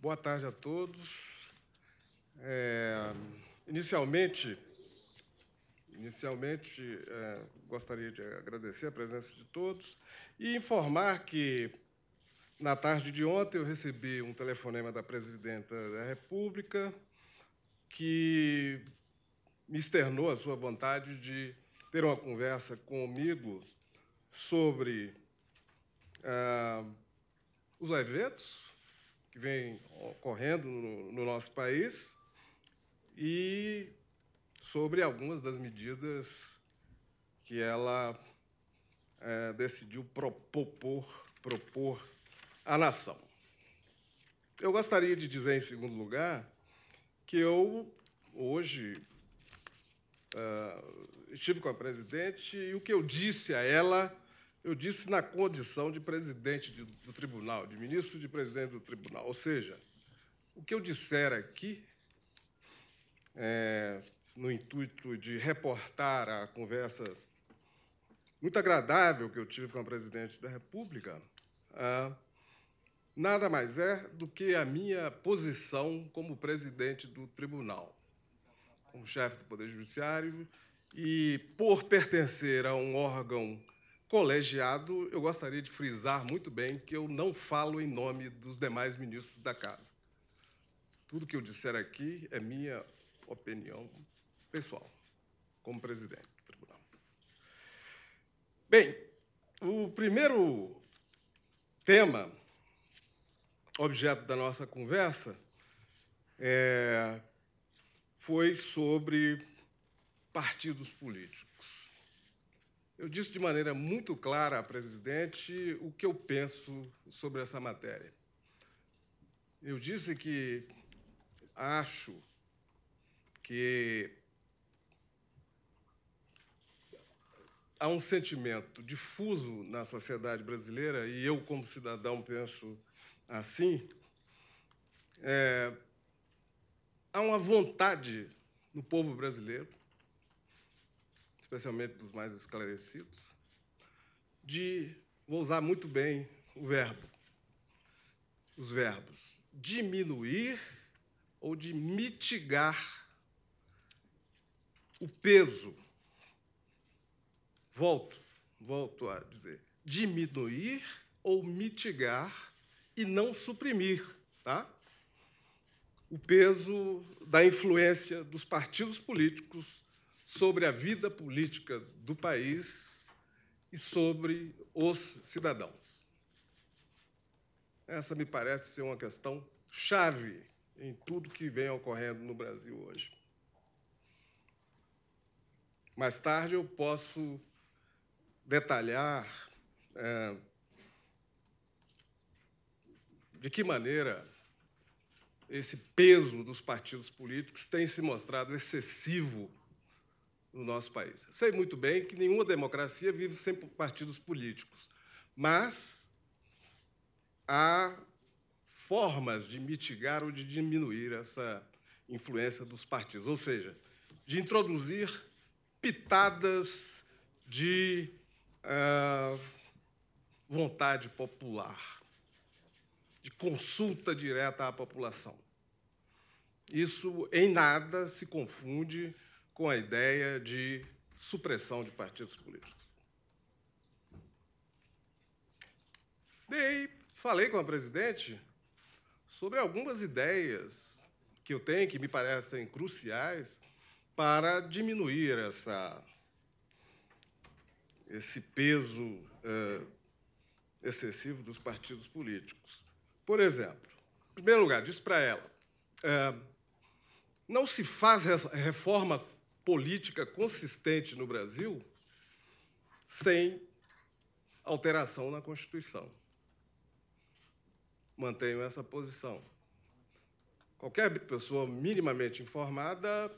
Boa tarde a todos. Inicialmente, gostaria de agradecer a presença de todos e informar que, na tarde de ontem, eu recebi um telefonema da presidenta da República que me externou a sua vontade de ter uma conversa comigo sobre os eventos que vêm ocorrendo no nosso país e sobre algumas das medidas que ela decidiu propor à nação. Eu gostaria de dizer, em segundo lugar, que eu, hoje, estive com a presidente e o que eu disse a ela, eu disse na condição de presidente do tribunal, de ministro de presidente do tribunal. Ou seja, o que eu disser aqui, no intuito de reportar a conversa muito agradável que eu tive com a presidente da República, nada mais é do que a minha posição como presidente do tribunal, como chefe do Poder Judiciário, e, por pertencer a um órgão colegiado, eu gostaria de frisar muito bem que eu não falo em nome dos demais ministros da Casa. Tudo que eu disser aqui é minha opinião pessoal, como presidente do tribunal. Bem, o primeiro tema, objeto da nossa conversa, foi sobre partidos políticos. Eu disse de maneira muito clara à presidente o que eu penso sobre essa matéria. Eu disse que acho que há um sentimento difuso na sociedade brasileira, e eu, como cidadão, penso assim, há uma vontade no povo brasileiro, especialmente dos mais esclarecidos, vou usar muito bem os verbos, diminuir ou de mitigar o peso. Volto a dizer, diminuir ou mitigar e não suprimir, tá? O peso da influência dos partidos políticos sobre a vida política do país e sobre os cidadãos. Essa me parece ser uma questão chave em tudo que vem ocorrendo no Brasil hoje. Mais tarde eu posso detalhar de que maneira esse peso dos partidos políticos tem se mostrado excessivo no nosso país. Sei muito bem que nenhuma democracia vive sem partidos políticos, mas há formas de mitigar ou de diminuir essa influência dos partidos, ou seja, de introduzir pitadas de vontade popular, de consulta direta à população. Isso, em nada, se confunde com a ideia de supressão de partidos políticos. Falei com a presidente sobre algumas ideias que eu tenho, que me parecem cruciais, para diminuir esse peso excessivo dos partidos políticos. Por exemplo, em primeiro lugar, disse para ela, não se faz reforma política consistente no Brasil sem alteração na Constituição. Mantenho essa posição. Qualquer pessoa minimamente informada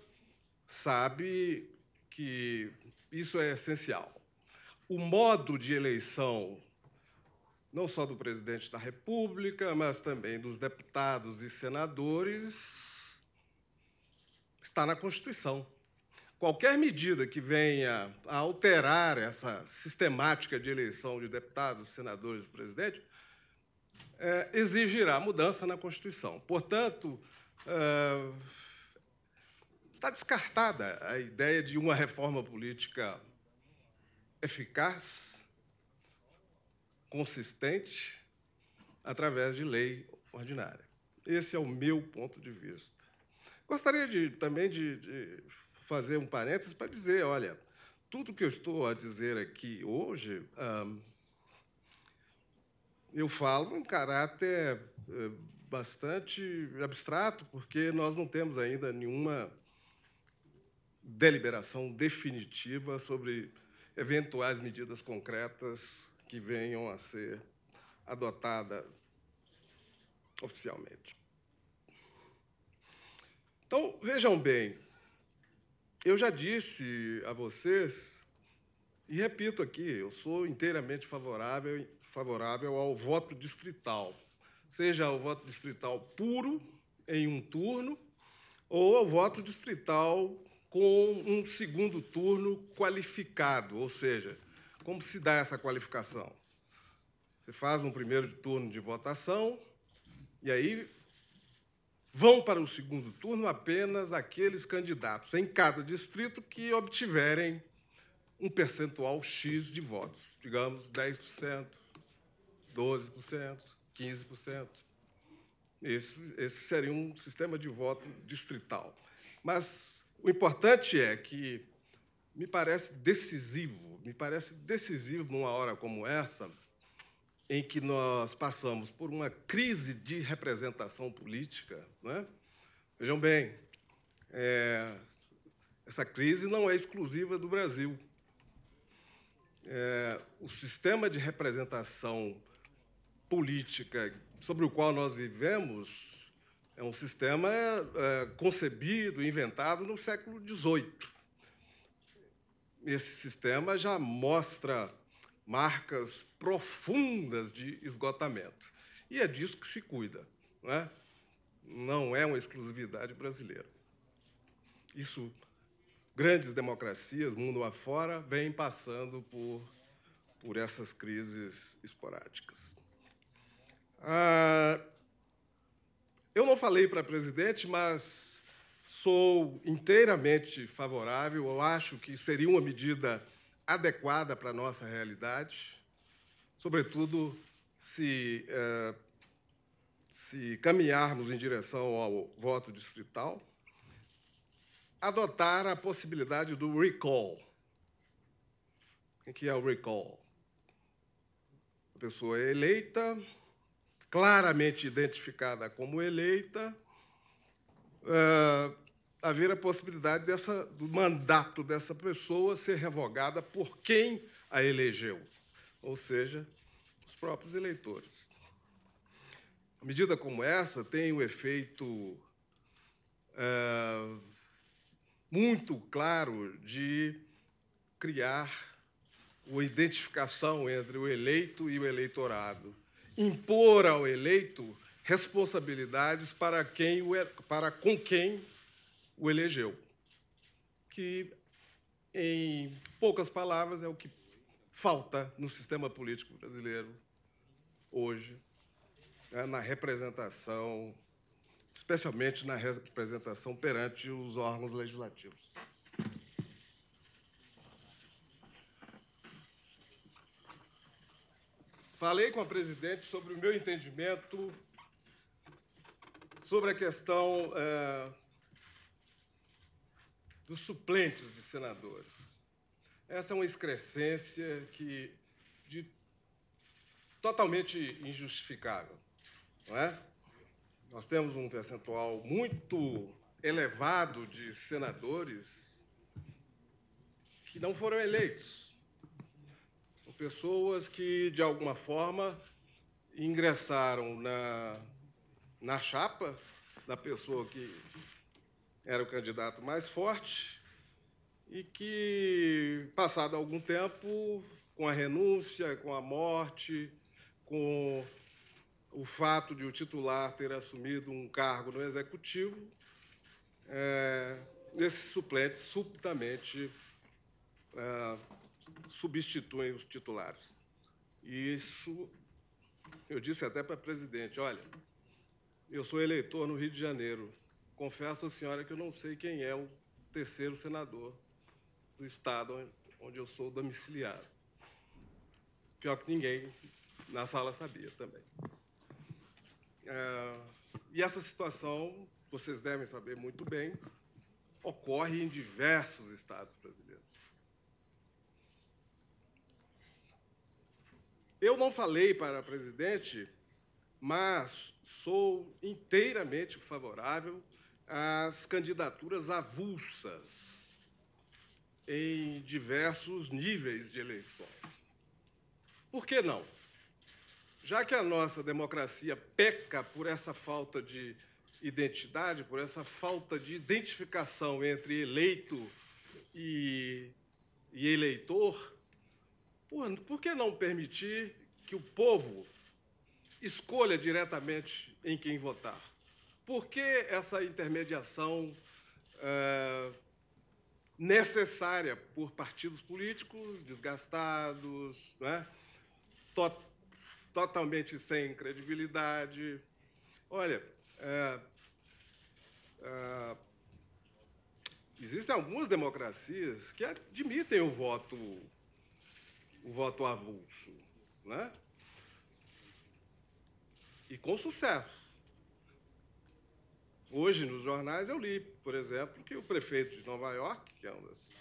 sabe que isso é essencial. O modo de eleição, não só do presidente da República, mas também dos deputados e senadores, está na Constituição. Qualquer medida que venha a alterar essa sistemática de eleição de deputados, senadores e presidente exigirá mudança na Constituição. Portanto, está descartada a ideia de uma reforma política eficaz, consistente, através de lei ordinária. Esse é o meu ponto de vista. Gostaria também de fazer um parênteses para dizer, olha, tudo que eu estou a dizer aqui hoje, eu falo em caráter bastante abstrato, porque nós não temos ainda nenhuma deliberação definitiva sobre eventuais medidas concretas que venham a ser adotadas oficialmente. Então, vejam bem, eu já disse a vocês, e repito aqui, eu sou inteiramente favorável ao voto distrital, seja o voto distrital puro, em um turno, ou ao voto distrital com um segundo turno qualificado, ou seja, como se dá essa qualificação? Você faz um primeiro turno de votação, e aí vão para o segundo turno apenas aqueles candidatos em cada distrito que obtiverem um percentual X de votos, digamos 10%, 12%, 15%. Esse seria um sistema de voto distrital. Mas o importante é que me parece decisivo numa hora como essa, em que nós passamos por uma crise de representação política, não é? Vejam bem, essa crise não é exclusiva do Brasil. O sistema de representação política sobre o qual nós vivemos é um sistema concebido, inventado no século XVIII. Esse sistema já mostra marcas profundas de esgotamento. E é disso que se cuida, não é? Não é uma exclusividade brasileira. Isso, grandes democracias, mundo afora, vêm passando por essas crises esporádicas. Eu não falei para presidente, mas sou inteiramente favorável, eu acho que seria uma medida adequada para a nossa realidade, sobretudo se caminharmos em direção ao voto distrital, adotar a possibilidade do recall. O que é o recall? A pessoa é eleita, claramente identificada como eleita, haver a possibilidade do mandato dessa pessoa ser revogada por quem a elegeu, ou seja, os próprios eleitores. Uma medida como essa tem o efeito muito claro de criar uma identificação entre o eleito e o eleitorado, impor ao eleito responsabilidades para com quem o elegeu, que, em poucas palavras, é o que falta no sistema político brasileiro hoje, na representação, especialmente na representação perante os órgãos legislativos. Falei com a presidente sobre o meu entendimento sobre a questão dos suplentes de senadores. Essa é uma excrescência totalmente injustificável, não é? Nós temos um percentual muito elevado de senadores que não foram eleitos. São pessoas que, de alguma forma, ingressaram na chapa da pessoa que era o candidato mais forte e que, passado algum tempo, com a renúncia, com a morte, com o fato de o titular ter assumido um cargo no Executivo, esses suplentes subitamente substituem os titulares. E isso eu disse até para a presidente, olha, eu sou eleitor no Rio de Janeiro. Confesso à senhora que eu não sei quem é o terceiro senador do estado onde eu sou domiciliado. Pior que ninguém na sala sabia também. E essa situação, vocês devem saber muito bem, ocorre em diversos estados brasileiros. Eu não falei para a presidente, mas sou inteiramente favorável às candidaturas avulsas em diversos níveis de eleições. Por que não? Já que a nossa democracia peca por essa falta de identidade, por essa falta de identificação entre eleito e eleitor, por que não permitir que o povo escolha diretamente em quem votar? Por que essa intermediação necessária por partidos políticos desgastados, né? Totalmente sem credibilidade? Olha, existem algumas democracias que admitem o voto avulso, né? E com sucesso. Hoje, nos jornais, eu li, por exemplo, que o prefeito de Nova York, que é uma das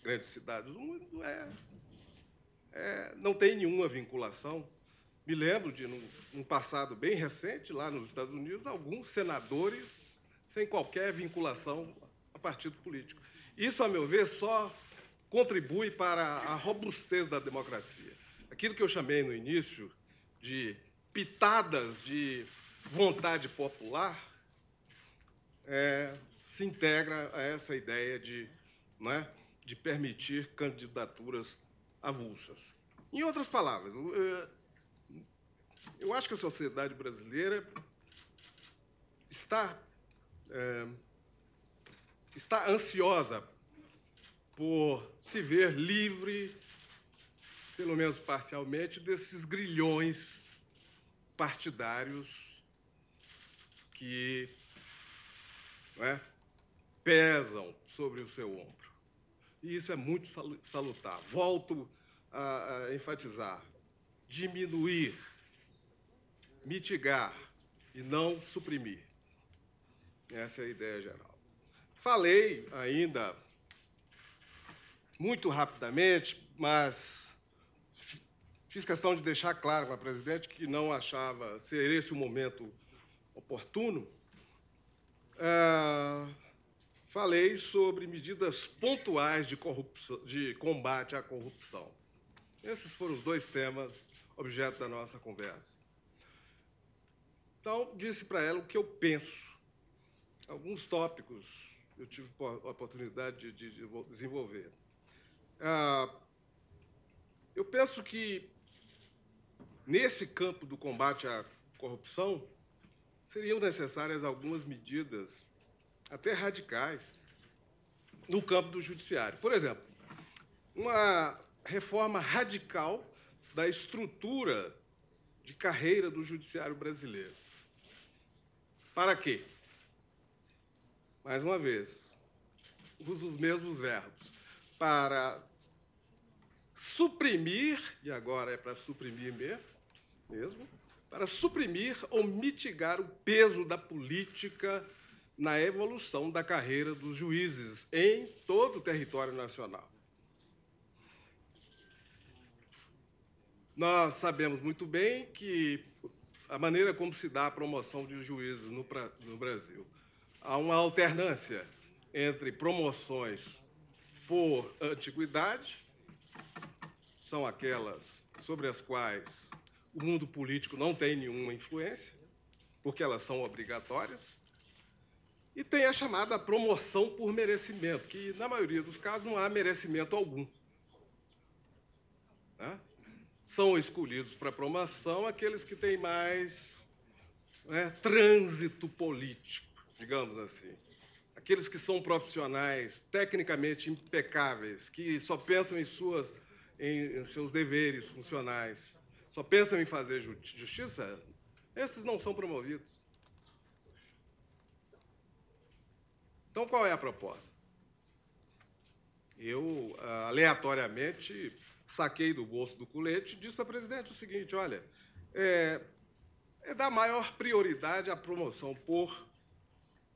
grandes cidades do mundo, não tem nenhuma vinculação. Me lembro de, num passado bem recente, lá nos Estados Unidos, alguns senadores sem qualquer vinculação a partido político. Isso, a meu ver, só contribui para a robustez da democracia. Aquilo que eu chamei no início de pitadas de vontade popular se integra a essa ideia de permitir candidaturas avulsas. Em outras palavras, eu acho que a sociedade brasileira está ansiosa por se ver livre, pelo menos parcialmente, desses grilhões partidários que pesam sobre o seu ombro. E isso é muito salutar. Volto a enfatizar: diminuir, mitigar e não suprimir. Essa é a ideia geral. Falei ainda muito rapidamente, mas fiz questão de deixar claro para a presidente que não achava ser esse o momento oportuno. Falei sobre medidas pontuais de combate à corrupção. Esses foram os dois temas objeto da nossa conversa. Então, disse para ela o que eu penso. Alguns tópicos eu tive a oportunidade de desenvolver. Eu penso que, nesse campo do combate à corrupção, seriam necessárias algumas medidas, até radicais, no campo do judiciário. Por exemplo, uma reforma radical da estrutura de carreira do judiciário brasileiro. Para quê? Mais uma vez, uso os mesmos verbos. Para suprimir, e agora é para suprimir mesmo, para suprimir ou mitigar o peso da política na evolução da carreira dos juízes em todo o território nacional. Nós sabemos muito bem que a maneira como se dá a promoção de juízes no Brasil, há uma alternância entre promoções por antiguidade, são aquelas sobre as quais o mundo político não tem nenhuma influência, porque elas são obrigatórias, e tem a chamada promoção por merecimento, que, na maioria dos casos, não há merecimento algum. São escolhidos para promoção aqueles que têm mais trânsito político, digamos assim. Aqueles que são profissionais tecnicamente impecáveis, que só pensam em seus deveres funcionais, só pensam em fazer justiça, esses não são promovidos. Então, qual é a proposta? Eu, aleatoriamente, saquei do bolso do colete e disse para o presidente o seguinte: olha, é dar maior prioridade à promoção por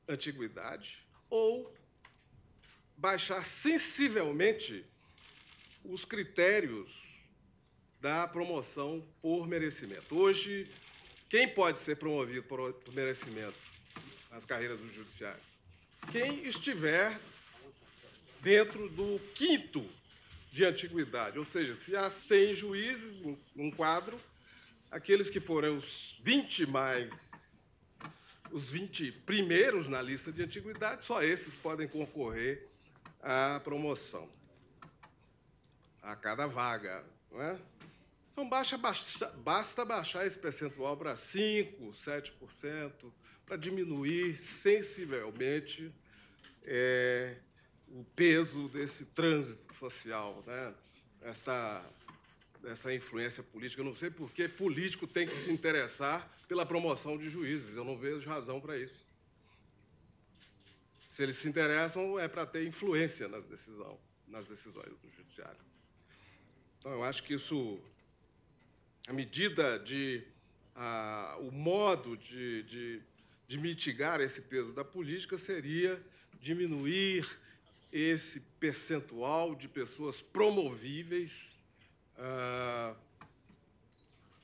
antiguidade ou baixar sensivelmente os critérios da promoção por merecimento. Hoje, quem pode ser promovido por merecimento nas carreiras do judiciário? Quem estiver dentro do quinto de antiguidade, ou seja, se há 100 juízes num quadro, aqueles que forem os 20 primeiros na lista de antiguidade, só esses podem concorrer à promoção, a cada vaga, não é? Então, basta baixar esse percentual para 5%, 7%, para diminuir sensivelmente o peso desse trânsito social, né? Essa influência política. Eu não sei por que político tem que se interessar pela promoção de juízes. Eu não vejo razão para isso. Se eles se interessam, é para ter influência nas decisões do judiciário. Então, eu acho que isso, a medida o modo de mitigar esse peso da política seria diminuir esse percentual de pessoas promovíveis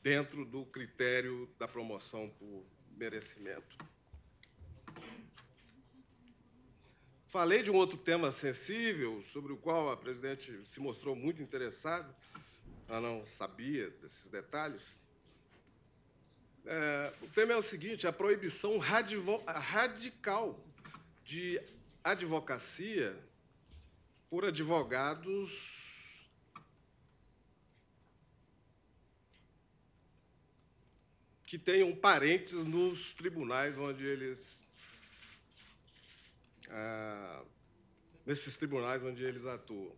dentro do critério da promoção por merecimento. Falei de um outro tema sensível, sobre o qual a presidente se mostrou muito interessada, ela não sabia desses detalhes. O tema é o seguinte: a proibição radical de advocacia por advogados que tenham parentes nos tribunais onde eles... nesses tribunais onde eles atuam.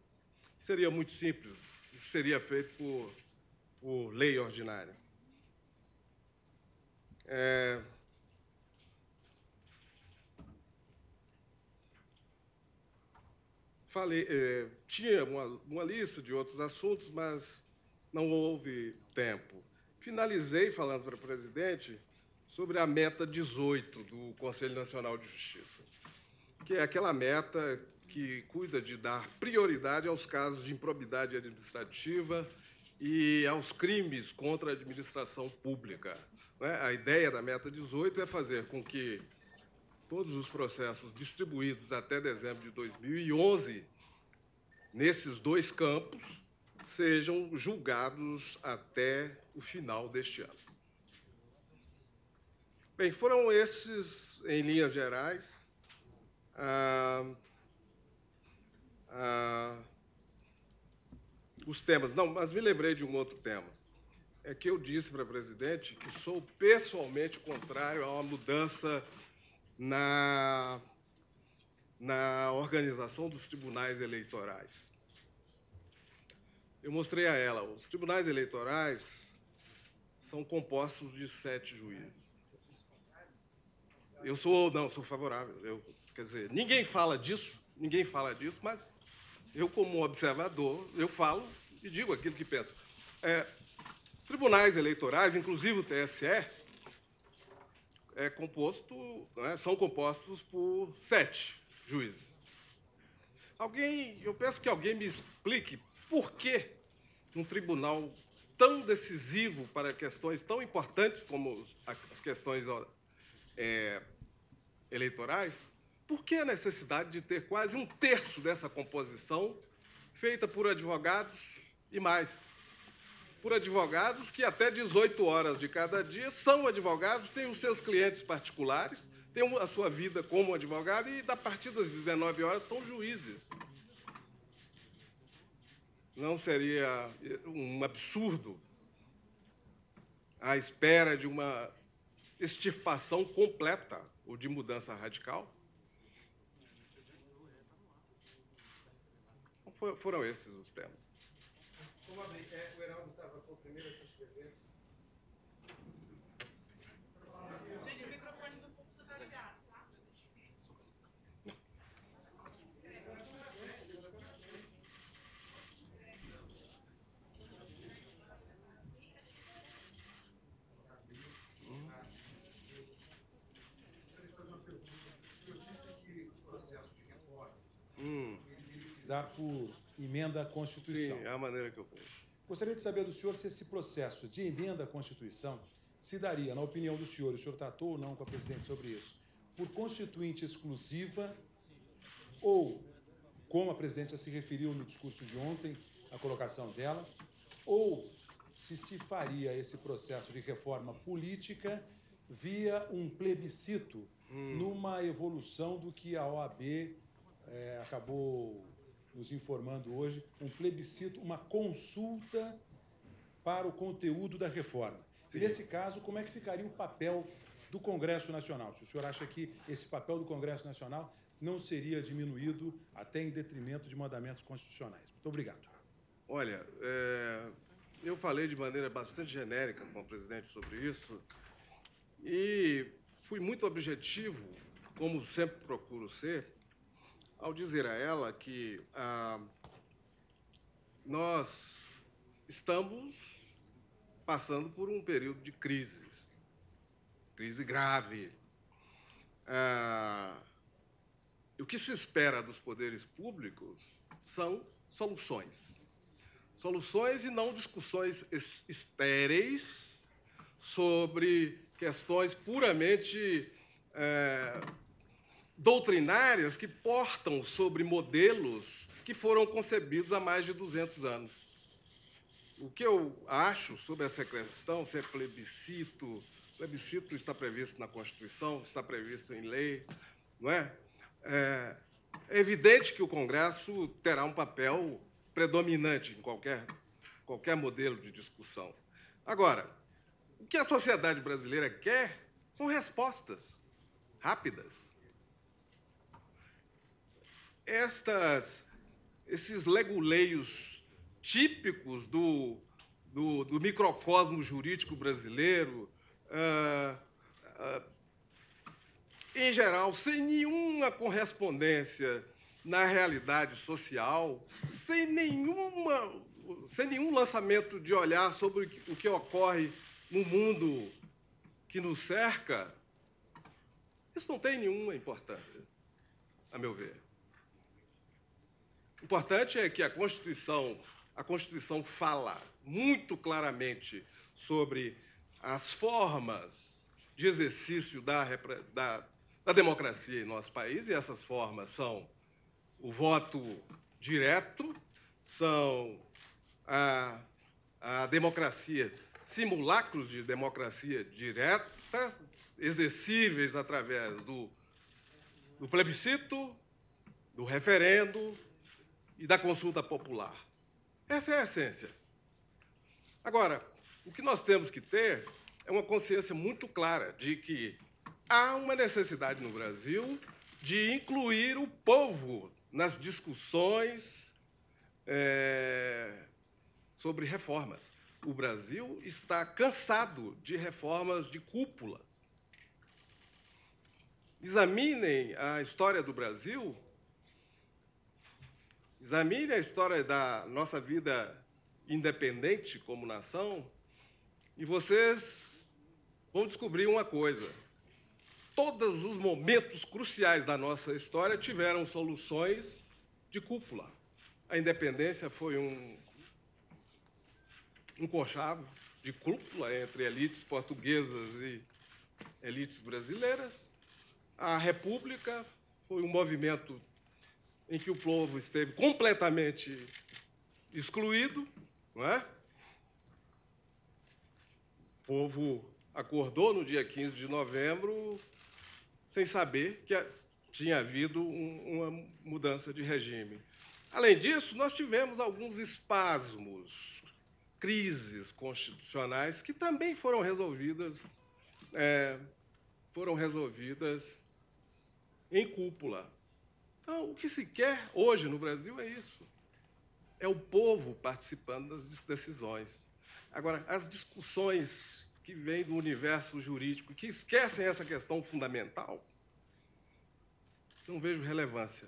Seria muito simples, isso seria feito por lei ordinária. Tinha uma lista de outros assuntos, mas não houve tempo. Finalizei falando para o presidente sobre a meta 18 do Conselho Nacional de Justiça, que é aquela meta que cuida de dar prioridade aos casos de improbidade administrativa e aos crimes contra a administração pública. A ideia da meta 18 é fazer com que todos os processos distribuídos até dezembro de 2011, nesses dois campos, sejam julgados até o final deste ano. Bem, foram esses, em linhas gerais, os temas. Não, mas me lembrei de um outro tema. É que eu disse para a presidente que sou pessoalmente contrário a uma mudança na organização dos tribunais eleitorais. Eu mostrei a ela, os tribunais eleitorais são compostos de 7 juízes. Eu sou favorável. Quer dizer, ninguém fala disso, mas eu, como observador, eu falo e digo aquilo que penso. Os tribunais eleitorais, inclusive o TSE, são compostos por 7 juízes. Eu peço que alguém me explique por que um tribunal tão decisivo para questões tão importantes como as questões eleitorais, por que a necessidade de ter quase 1/3 dessa composição feita por advogados e mais? Por advogados que até 18 horas de cada dia são advogados, têm os seus clientes particulares, têm a sua vida como advogado e, a partir das 19 horas, são juízes. Não seria um absurdo, à espera de uma extirpação completa ou de mudança radical? Foram esses os temas. O Heraldo foi o primeiro a se inscrever. optar por emenda à Constituição. Sim, é a maneira que eu vejo. Gostaria de saber do senhor se esse processo de emenda à Constituição se daria, na opinião do senhor, o senhor tratou ou não com a presidente sobre isso, por constituinte exclusiva ou, como a presidente já se referiu no discurso de ontem, a colocação dela, ou se faria esse processo de reforma política via um plebiscito numa evolução do que a OAB acabou nos informando hoje, um plebiscito, uma consulta para o conteúdo da reforma. E, nesse caso, como é que ficaria o papel do Congresso Nacional? Se o senhor acha que esse papel do Congresso Nacional não seria diminuído até em detrimento de mandamentos constitucionais. Muito obrigado. Olha, eu falei de maneira bastante genérica com o presidente sobre isso e fui muito objetivo, como sempre procuro ser, ao dizer a ela que nós estamos passando por um período de crise grave. O que se espera dos poderes públicos são soluções. Soluções e não discussões estéreis sobre questões puramente doutrinárias que portam sobre modelos que foram concebidos há mais de 200 anos. O que eu acho sobre essa questão, se é plebiscito está previsto na Constituição, está previsto em lei, não é? É evidente que o Congresso terá um papel predominante em qualquer modelo de discussão. Agora, o que a sociedade brasileira quer são respostas rápidas. Esses leguleios típicos do microcosmo jurídico brasileiro, em geral, sem nenhuma correspondência na realidade social, sem nenhum lançamento de olhar sobre o que ocorre no mundo que nos cerca, isso não tem nenhuma importância, a meu ver. O importante é que a Constituição fala muito claramente sobre as formas de exercício da democracia em nosso país, e essas formas são o voto direto, são a democracia, simulacros de democracia direta, exercíveis através do plebiscito, do referendo e da consulta popular. Essa é a essência. Agora, o que nós temos que ter é uma consciência muito clara de que há uma necessidade no Brasil de incluir o povo nas discussões sobre reformas. O Brasil está cansado de reformas de cúpula. Examinem a história do Brasil, examinem a história da nossa vida independente como nação, e vocês vão descobrir uma coisa. Todos os momentos cruciais da nossa história tiveram soluções de cúpula. A independência foi um conchavo de cúpula entre elites portuguesas e elites brasileiras. A República foi um movimento em que o povo esteve completamente excluído, não é? O povo acordou no dia 15 de novembro sem saber que tinha havido uma mudança de regime. Além disso, nós tivemos alguns espasmos, crises constitucionais que também foram resolvidas em cúpula. Então, o que se quer hoje no Brasil é isso. É o povo participando das decisões. Agora, as discussões que vêm do universo jurídico, que esquecem essa questão fundamental, não vejo relevância.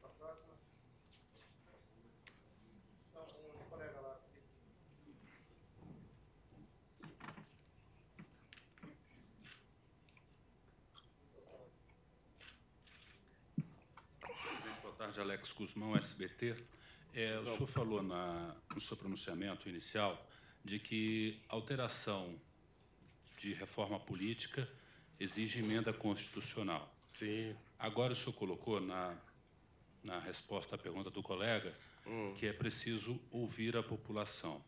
Boa tarde, Alex Guzmão, SBT. O senhor falou no seu pronunciamento inicial de que alteração de reforma política exige emenda constitucional. Sim. Agora, o senhor colocou na resposta à pergunta do colega que é preciso ouvir a população.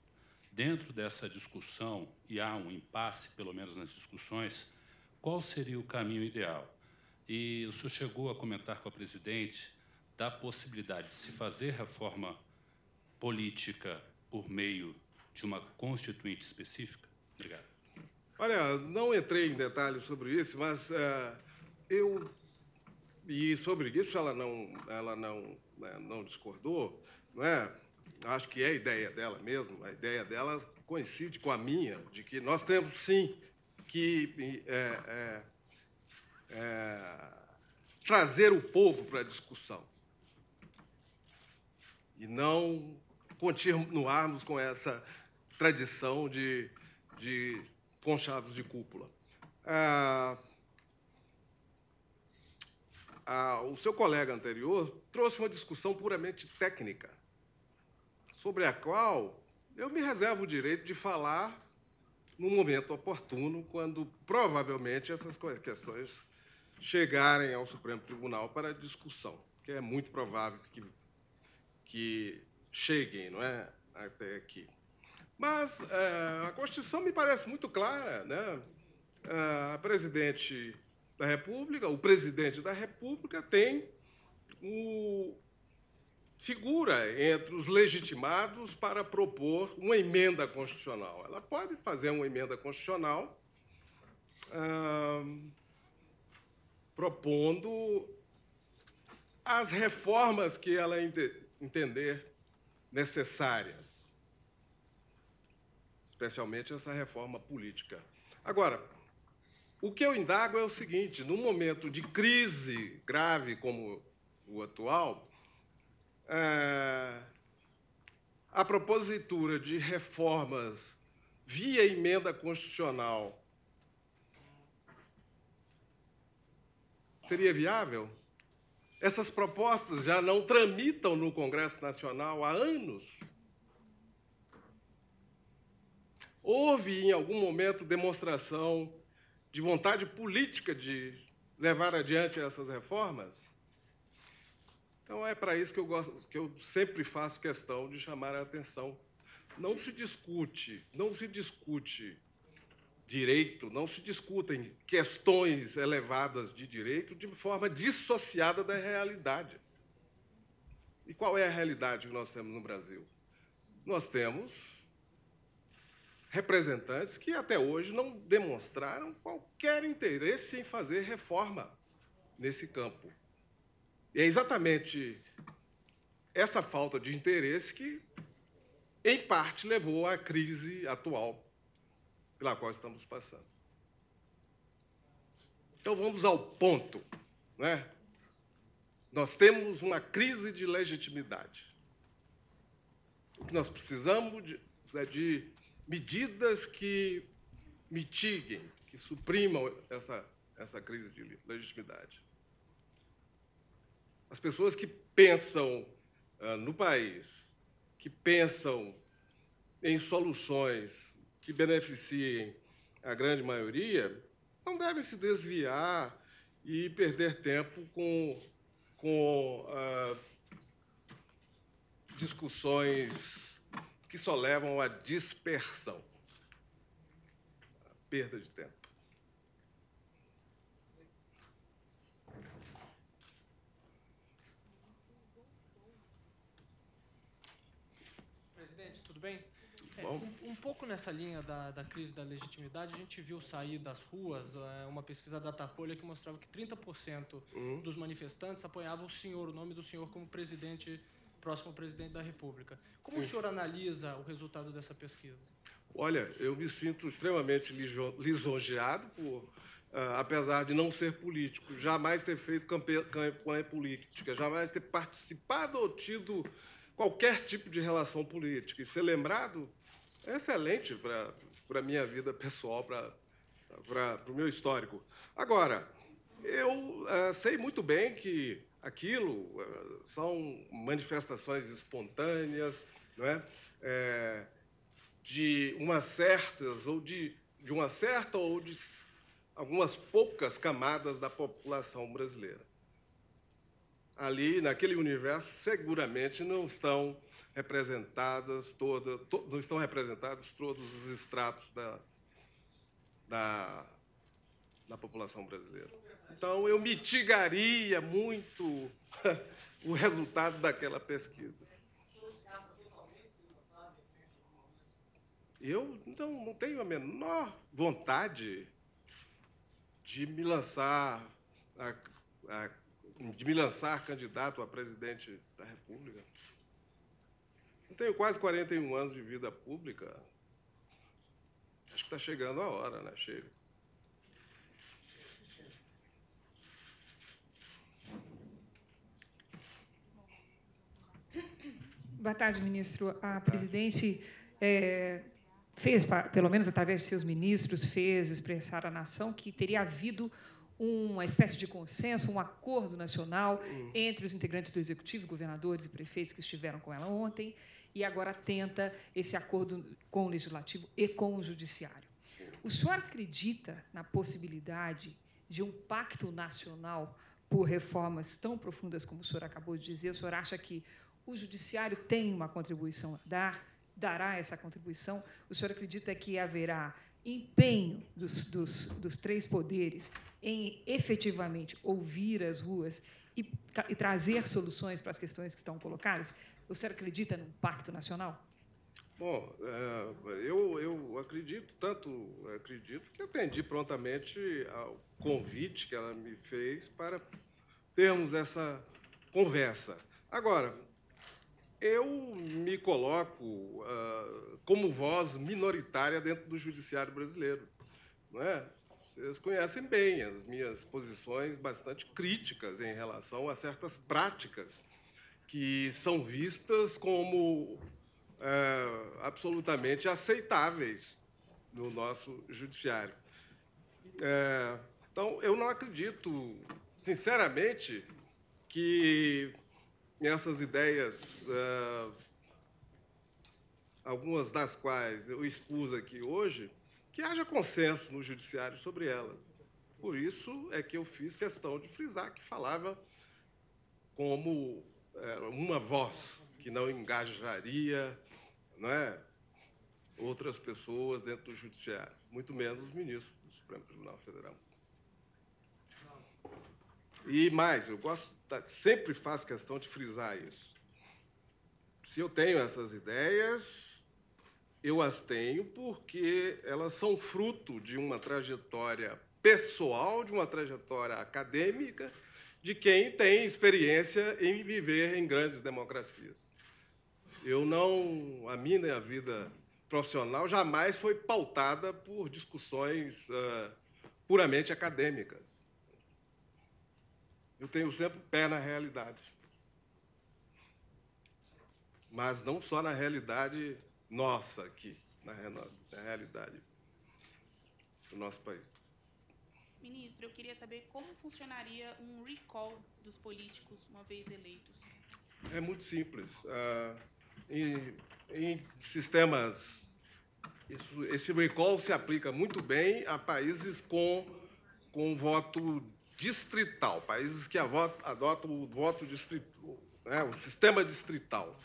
Dentro dessa discussão, e há um impasse, pelo menos nas discussões, qual seria o caminho ideal? E o senhor chegou a comentar com a presidente da possibilidade de se fazer reforma política por meio de uma constituinte específica? Obrigado. Olha, não entrei em detalhes sobre isso, mas e sobre isso ela não discordou, não é? Acho que é a ideia dela mesmo. A ideia dela coincide com a minha, de que nós temos sim que trazer o povo para a discussão e não continuarmos com essa tradição de conchavos de cúpula. O seu colega anterior trouxe uma discussão puramente técnica, sobre a qual eu me reservo o direito de falar no momento oportuno, quando provavelmente essas questões chegarem ao Supremo Tribunal para discussão, que é muito provável que cheguem, não é, até aqui. Mas a Constituição me parece muito clara, né? A presidente da República, o presidente da República tem figura entre os legitimados para propor uma emenda constitucional. Ela pode fazer uma emenda constitucional propondo as reformas que ela entender necessárias, especialmente essa reforma política. Agora, o que eu indago é o seguinte: num momento de crise grave como o atual, a propositura de reformas via emenda constitucional seria viável? Essas propostas já não tramitam no Congresso Nacional há anos. Houve, em algum momento, demonstração de vontade política de levar adiante essas reformas? Então, é para isso que eu sempre faço questão de chamar a atenção. Não se discute direito, não se discutem questões elevadas de direito de forma dissociada da realidade. E qual é a realidade que nós temos no Brasil? Nós temos representantes que até hoje não demonstraram qualquer interesse em fazer reforma nesse campo. E é exatamente essa falta de interesse que, em parte, levou à crise atual pela qual estamos passando. Então, vamos ao ponto, né? Nós temos uma crise de legitimidade. O que nós precisamos é de medidas que mitiguem, que suprimam essa crise de legitimidade. As pessoas que pensam no país, que pensam em soluções que beneficiem a grande maioria, não devem se desviar e perder tempo com discussões que só levam à dispersão, à perda de tempo. Presidente, tudo bem? Um pouco nessa linha da crise da legitimidade, a gente viu sair das ruas uma pesquisa da Datafolha que mostrava que 30% dos manifestantes apoiavam o nome do senhor como próximo presidente da República. Como o senhor analisa o resultado dessa pesquisa? Olha, eu me sinto extremamente lisonjeado por, apesar de não ser político, jamais ter feito campanha política, jamais ter participado ou tido qualquer tipo de relação política. E ser lembrado é excelente para a minha vida pessoal, para o meu histórico. Agora, eu sei muito bem que Aquilo são manifestações espontâneas, não é? De umas certas ou de uma certa ou de algumas poucas camadas da população brasileira. Ali, naquele universo, seguramente não estão representados todos os estratos da população brasileira. Então, eu mitigaria muito o resultado daquela pesquisa. Eu não tenho a menor vontade de me lançar candidato a presidente da República. Eu tenho quase 41 anos de vida pública. Acho que está chegando a hora, né? Chega. Boa tarde, ministro. A presidente fez, pelo menos através de seus ministros, fez expressar à nação que teria havido uma espécie de consenso, um acordo nacional entre os integrantes do Executivo, governadores e prefeitos que estiveram com ela ontem, e agora tenta esse acordo com o Legislativo e com o Judiciário. O senhor acredita na possibilidade de um pacto nacional por reformas tão profundas como o senhor acabou de dizer? O senhor acha que o Judiciário tem uma contribuição a dar, dará essa contribuição? O senhor acredita que haverá empenho dos três poderes em efetivamente ouvir as ruas e trazer soluções para as questões que estão colocadas? O senhor acredita num pacto nacional? Bom, eu acredito que atendi prontamente ao convite que ela me fez para termos essa conversa. Agora, eu me coloco como voz minoritária dentro do judiciário brasileiro, não é? Vocês conhecem bem as minhas posições bastante críticas em relação a certas práticas que são vistas como absolutamente aceitáveis no nosso judiciário. Então, eu não acredito, sinceramente, que essas ideias, algumas das quais eu expus aqui hoje, que haja consenso no judiciário sobre elas. Por isso é que eu fiz questão de frisar que falava como uma voz que não engajaria, não é, outras pessoas dentro do judiciário, muito menos os ministros do Supremo Tribunal Federal. E mais, eu sempre faço questão de frisar isso. Se eu tenho essas ideias, eu as tenho porque elas são fruto de uma trajetória pessoal, de uma trajetória acadêmica, de quem tem experiência em viver em grandes democracias. A minha vida profissional jamais foi pautada por discussões puramente acadêmicas. Eu tenho sempre o pé na realidade. Mas não só na realidade nossa aqui, na realidade do nosso país. Ministro, eu queria saber como funcionaria um recall dos políticos uma vez eleitos. É muito simples. Em sistemas, esse recall se aplica muito bem a países com voto distrital, países que adotam o voto distrital, né, o sistema distrital.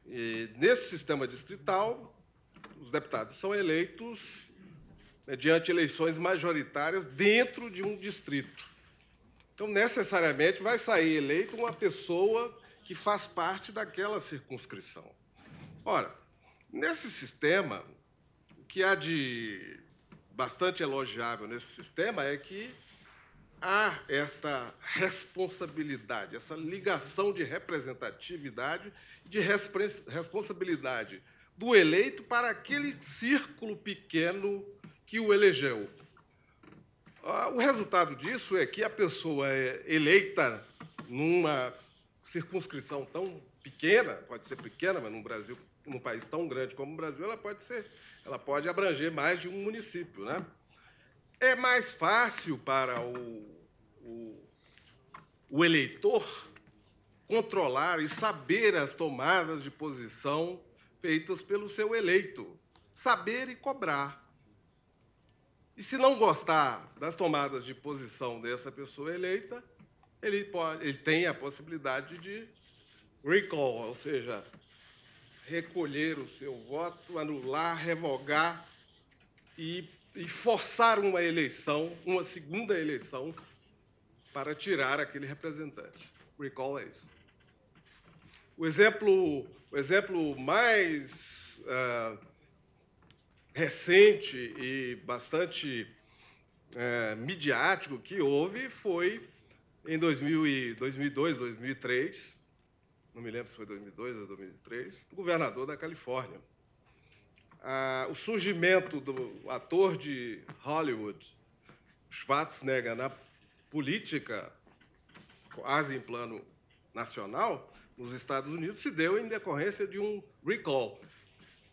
E, nesse sistema distrital, os deputados são eleitos mediante eleições majoritárias dentro de um distrito. Então, necessariamente, vai sair eleito uma pessoa que faz parte daquela circunscrição. Ora, nesse sistema, o que há de bastante elogiável nesse sistema é que há esta responsabilidade, essa ligação de representatividade e de responsabilidade do eleito para aquele círculo pequeno que o elegeu. O resultado disso é que a pessoa é eleita numa circunscrição tão pequena, pode ser pequena, mas num país tão grande como o Brasil, ela pode abranger mais de um município, né? É mais fácil para o o eleitor controlar e saber as tomadas de posição feitas pelo seu eleito, saber e cobrar. E se não gostar das tomadas de posição dessa pessoa eleita, ele tem a possibilidade de recall, ou seja, recolher o seu voto, anular, revogar e forçar uma eleição, uma segunda eleição, para tirar aquele representante. Recall é isso. O exemplo mais recente e bastante midiático que houve foi em 2002, 2003, não me lembro se foi 2002 ou 2003, do governador da Califórnia. O surgimento do ator de Hollywood, Schwarzenegger, na política, quase em plano nacional, nos Estados Unidos, se deu em decorrência de um recall.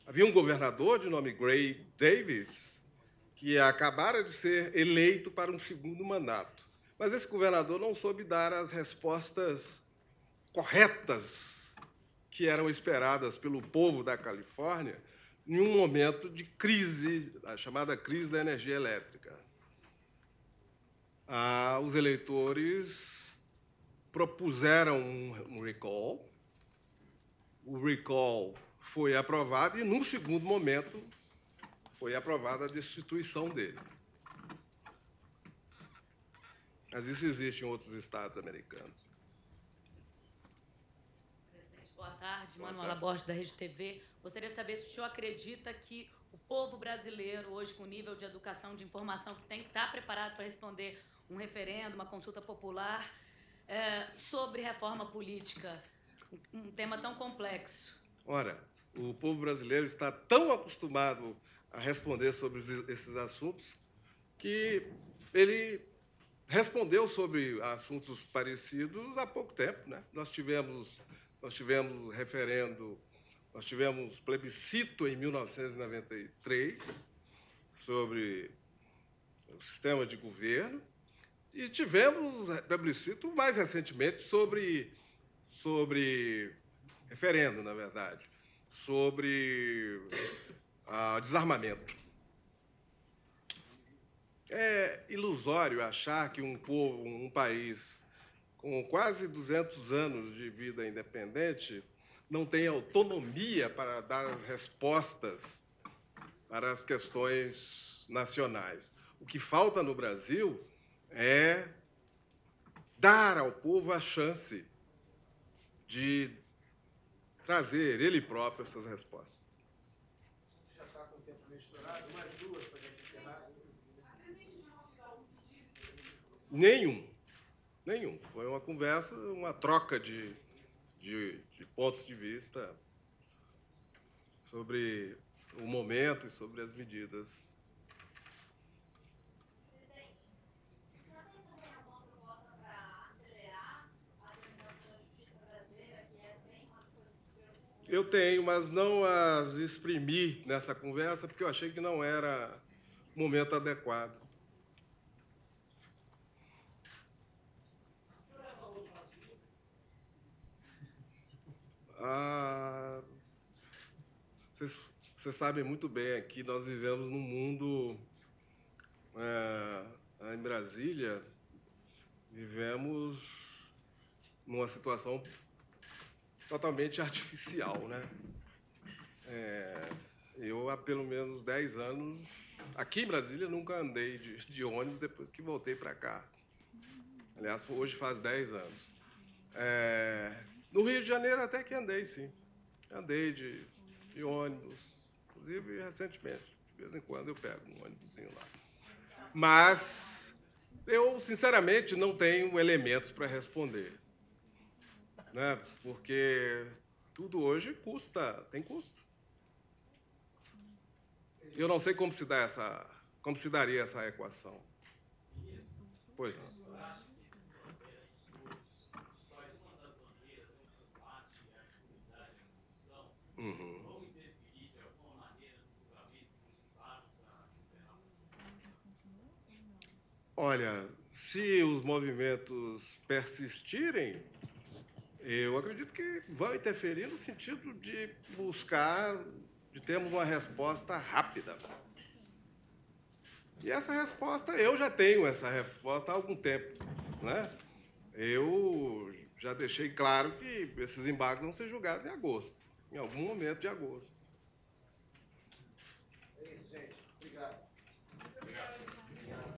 Havia um governador de nome Gray Davis, que acabara de ser eleito para um segundo mandato. Mas esse governador não soube dar as respostas corretas que eram esperadas pelo povo da Califórnia em um momento de crise, a chamada crise da energia elétrica. Os eleitores propuseram um recall, o recall foi aprovado e, num segundo momento, foi aprovada a destituição dele. Mas isso existe em outros estados americanos. Presidente, boa tarde. Manuela Borges, da Rede TV. Gostaria de saber se o senhor acredita que o povo brasileiro, hoje, com o nível de educação, de informação que tem, está preparado para responder um referendo, uma consulta popular sobre reforma política, um tema tão complexo. Ora, o povo brasileiro está tão acostumado a responder sobre esses assuntos que ele respondeu sobre assuntos parecidos há pouco tempo, né? Nós tivemos referendo, nós tivemos plebiscito em 1993 sobre o sistema de governo e tivemos plebiscito mais recentemente sobre referendo, na verdade, sobre desarmamento. É ilusório achar que um país com quase 200 anos de vida independente não tem autonomia para dar as respostas para as questões nacionais. O que falta no Brasil é dar ao povo a chance de trazer ele próprio essas respostas. Já está com o tempo misturado, mais duas para a gente encerrar. Nenhum. Foi uma conversa, uma troca de pontos de vista sobre o momento e sobre as medidas. Presidente, o senhor tem também alguma proposta para acelerar a tramitação da justiça brasileira, que tem condições de... Eu tenho, mas não as exprimi nessa conversa, porque eu achei que não era o momento adequado. Vocês sabem muito bem, aqui nós vivemos num mundo, em Brasília, vivemos numa situação totalmente artificial, né? Eu, há pelo menos 10 anos, aqui em Brasília, nunca andei de ônibus depois que voltei para cá. Aliás, hoje faz 10 anos. No Rio de Janeiro até que andei, sim. Andei de ônibus, inclusive recentemente. De vez em quando eu pego um ônibusinho lá. Mas eu, sinceramente, não tenho elementos para responder, né? Porque tudo hoje tem custo. Eu não sei como se daria essa equação. Pois não. Vão interferir de alguma maneira no julgamento dos estados para acelerar o processo? Olha, se os movimentos persistirem, eu acredito que vão interferir no sentido de termos uma resposta rápida. E essa resposta, eu já tenho essa resposta há algum tempo, né? Eu já deixei claro que esses embargos vão ser julgados em agosto, em algum momento de agosto.